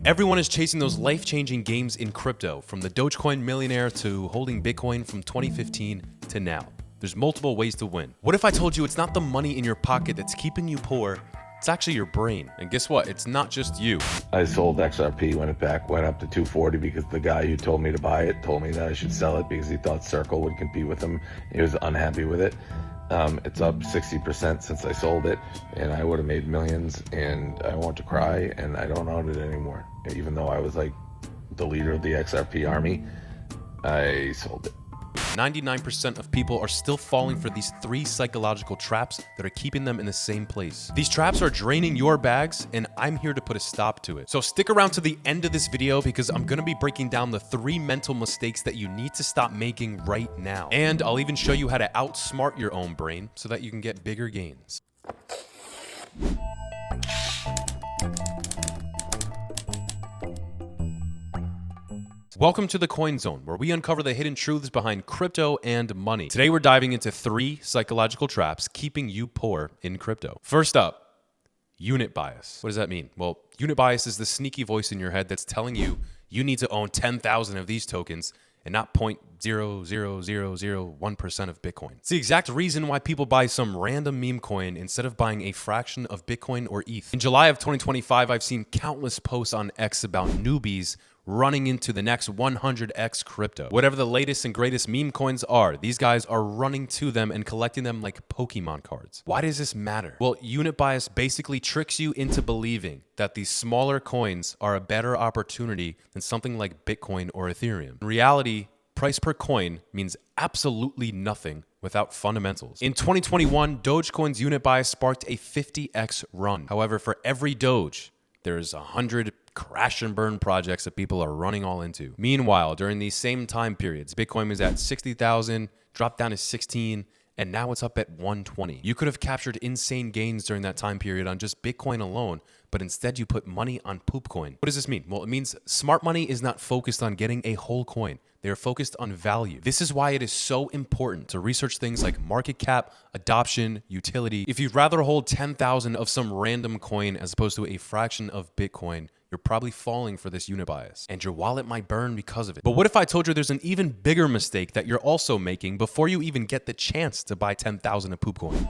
Everyone is chasing those life-changing gains in crypto, from the Dogecoin millionaire to holding Bitcoin from 2015 to now. There's multiple ways to win. What if I told you it's not the money in your pocket that's keeping you poor, it's actually your brain? And guess what? It's not just you. I sold XRP when it went up to 240 because the guy who told me to buy it told me that I should sell it because he thought Circle would compete with him. He was unhappy with it. It's up 60% since I sold it, and I would have made millions, and I want to cry, and I don't own it anymore. Even though I was like the leader of the XRP army, I sold it. 99% of people are still falling for these 3 psychological traps that are keeping them in the same place. These traps are draining your bags, and I'm here to put a stop to it. So stick around to the end of this video because I'm gonna be breaking down the 3 mental mistakes that you need to stop making right now. And I'll even show you how to outsmart your own brain so that you can get bigger gains. Welcome to the Coin Zone, where we uncover the hidden truths behind crypto and money. Today, we're diving into 3 psychological traps keeping you poor in crypto. First up, unit bias. What does that mean? Well, unit bias is the sneaky voice in your head that's telling you you need to own 10,000 of these tokens and not 0.00001% of Bitcoin. It's the exact reason why people buy some random meme coin instead of buying a fraction of Bitcoin or ETH. In July of 2025, I've seen countless posts on X about newbies running into the next 100x crypto. Whatever the latest and greatest meme coins are, these guys are running to them and collecting them like Pokemon cards. Why does this matter? Well, unit bias basically tricks you into believing that these smaller coins are a better opportunity than something like Bitcoin or Ethereum. In reality, price per coin means absolutely nothing without fundamentals. In 2021, Dogecoin's unit bias sparked a 50x run. However, for every Doge, there's 100 crash and burn projects that people are running all into. Meanwhile, during these same time periods, Bitcoin was at 60,000, dropped down to 16, and now it's up at 120. You could have captured insane gains during that time period on just Bitcoin alone, but instead you put money on poop coin. What does this mean? Well, it means smart money is not focused on getting a whole coin. They are focused on value. This is why it is so important to research things like market cap, adoption, utility. If you'd rather hold 10,000 of some random coin as opposed to a fraction of Bitcoin, you're probably falling for this unit bias, and your wallet might burn because of it. But what if I told you there's an even bigger mistake that you're also making before you even get the chance to buy 10,000 of poop coin?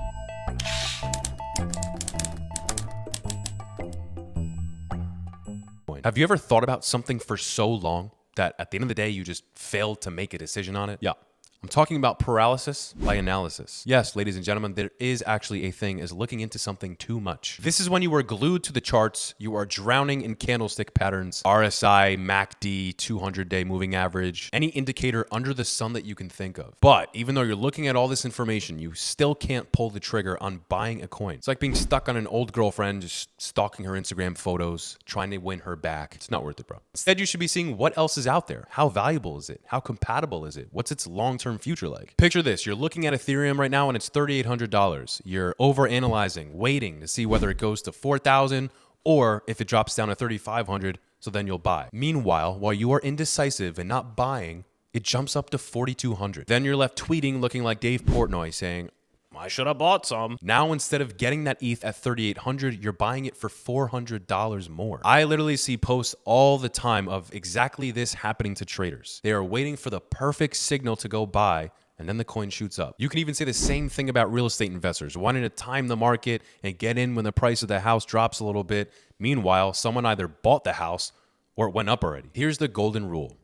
Have you ever thought about something for so long that at the end of the day, you just failed to make a decision on it? Yeah. I'm talking about paralysis by analysis. Yes, ladies and gentlemen, there is actually a thing as looking into something too much. This is when you are glued to the charts, you are drowning in candlestick patterns, RSI, MACD, 200-day moving average, any indicator under the sun that you can think of. But even though you're looking at all this information, you still can't pull the trigger on buying a coin. It's like being stuck on an old girlfriend, just stalking her Instagram photos, trying to win her back. It's not worth it, bro. Instead, you should be seeing what else is out there. How valuable is it? How compatible is it? What's its long-term future like? Picture this. You're looking at Ethereum right now and it's $3,800. You're overanalyzing, waiting to see whether it goes to 4,000 or if it drops down to 3,500, so then you'll buy. Meanwhile, while you are indecisive and not buying, it jumps up to 4,200. Then you're left tweeting looking like Dave Portnoy saying, I should have bought some. Now, instead of getting that ETH at 3,800, you're buying it for $400 more. I literally see posts all the time of exactly this happening to traders. They are waiting for the perfect signal to go buy, and then the coin shoots up. You can even say the same thing about real estate investors, wanting to time the market and get in when the price of the house drops a little bit. Meanwhile, someone either bought the house or it went up already. Here's the golden rule.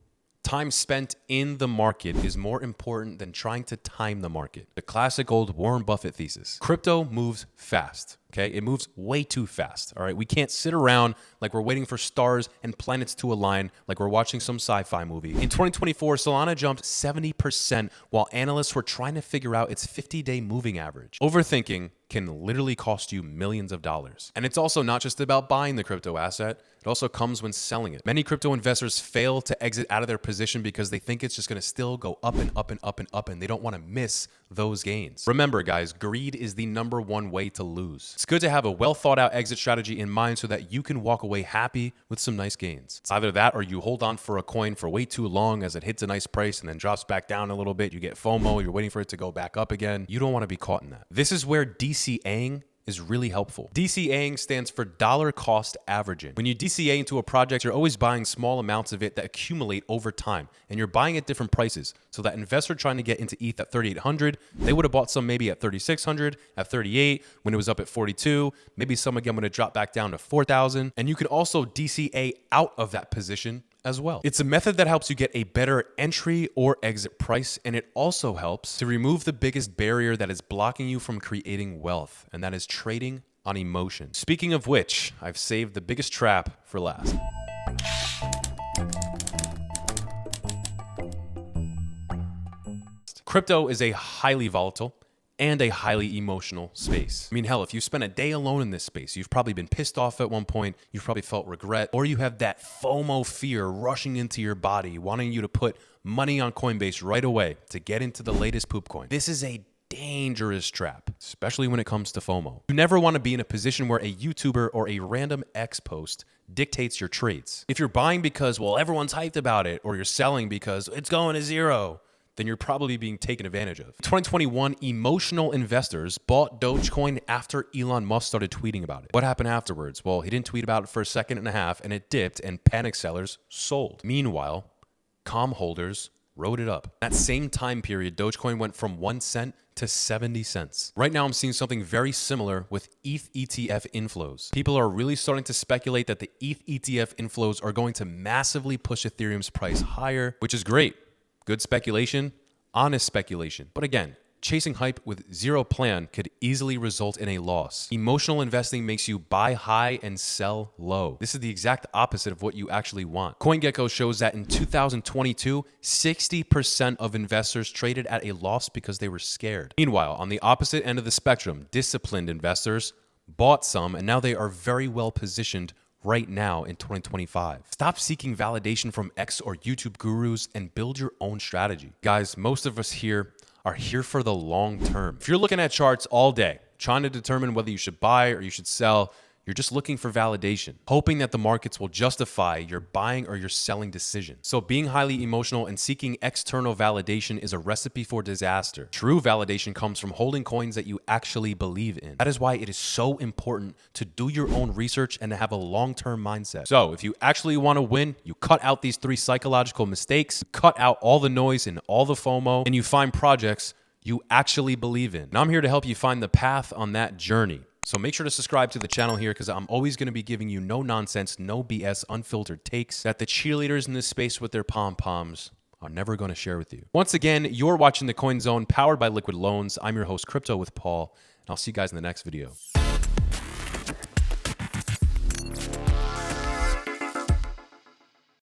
Time spent in the market is more important than trying to time the market. The classic old Warren Buffett thesis. Crypto moves fast, okay? It moves way too fast, all right? We can't sit around like we're waiting for stars and planets to align like we're watching some sci-fi movie. In 2024, Solana jumped 70% while analysts were trying to figure out its 50-day moving average. Overthinking can literally cost you millions of dollars. And it's also not just about buying the crypto asset. It also comes when selling it. Many crypto investors fail to exit out of their position because they think it's just going to still go up and up and up and up, and they don't want to miss those gains. Remember, guys, greed is the #1 way to lose. It's good to have a well thought out exit strategy in mind so that you can walk away happy with some nice gains. It's either that or you hold on for a coin for way too long as it hits a nice price and then drops back down a little bit. You get FOMO, you're waiting for it to go back up again. You don't want to be caught in that. This is where DCAing is really helpful. DCAing stands for dollar cost averaging. When you DCA into a project, you're always buying small amounts of it that accumulate over time, and you're buying at different prices. So that investor trying to get into ETH at 3,800, they would have bought some maybe at 3,600, at 38, when it was up at 42, maybe some again when it dropped back down to 4,000. And you can also DCA out of that position as well. It's a method that helps you get a better entry or exit price, and it also helps to remove the biggest barrier that is blocking you from creating wealth, and that is trading on emotion. Speaking of which, I've saved the biggest trap for last. Crypto is a highly volatile and a highly emotional space. I mean, hell, if you spent a day alone in this space, you've probably been pissed off at one point, you've probably felt regret, or you have that FOMO fear rushing into your body, wanting you to put money on Coinbase right away to get into the latest poop coin. This is a dangerous trap, especially when it comes to FOMO. You never want to be in a position where a YouTuber or a random X post dictates your trades. If you're buying because, well, everyone's hyped about it, or you're selling because it's going to zero, then you're probably being taken advantage of. 2021, emotional investors bought Dogecoin after Elon Musk started tweeting about it. What happened afterwards? Well, he didn't tweet about it for a second and a half, and it dipped, and panic sellers sold. Meanwhile, calm holders rode it up. That same time period, Dogecoin went from 1 cent to 70 cents. Right now, I'm seeing something very similar with ETH ETF inflows. People are really starting to speculate that the ETH ETF inflows are going to massively push Ethereum's price higher, which is great. Good speculation, honest speculation. But again, chasing hype with zero plan could easily result in a loss. Emotional investing makes you buy high and sell low. This is the exact opposite of what you actually want. CoinGecko shows that in 2022, 60% of investors traded at a loss because they were scared. Meanwhile, on the opposite end of the spectrum, disciplined investors bought some, and now they are very well positioned right now in 2025. Stop seeking validation from X or YouTube gurus and build your own strategy. Guys, most of us here are here for the long term. If you're looking at charts all day, trying to determine whether you should buy or you should sell, you're just looking for validation, hoping that the markets will justify your buying or your selling decision. So being highly emotional and seeking external validation is a recipe for disaster. True validation comes from holding coins that you actually believe in. That is why it is so important to do your own research and to have a long-term mindset. So if you actually want to win, you cut out these 3 psychological mistakes, cut out all the noise and all the FOMO, and you find projects you actually believe in. Now I'm here to help you find the path on that journey. So make sure to subscribe to the channel here, because I'm always going to be giving you no nonsense, no BS, unfiltered takes that the cheerleaders in this space with their pom-poms are never going to share with you. Once again, you're watching the Coin Zone powered by Liquid Loans. I'm your host, Crypto with Paul, and I'll see you guys in the next video.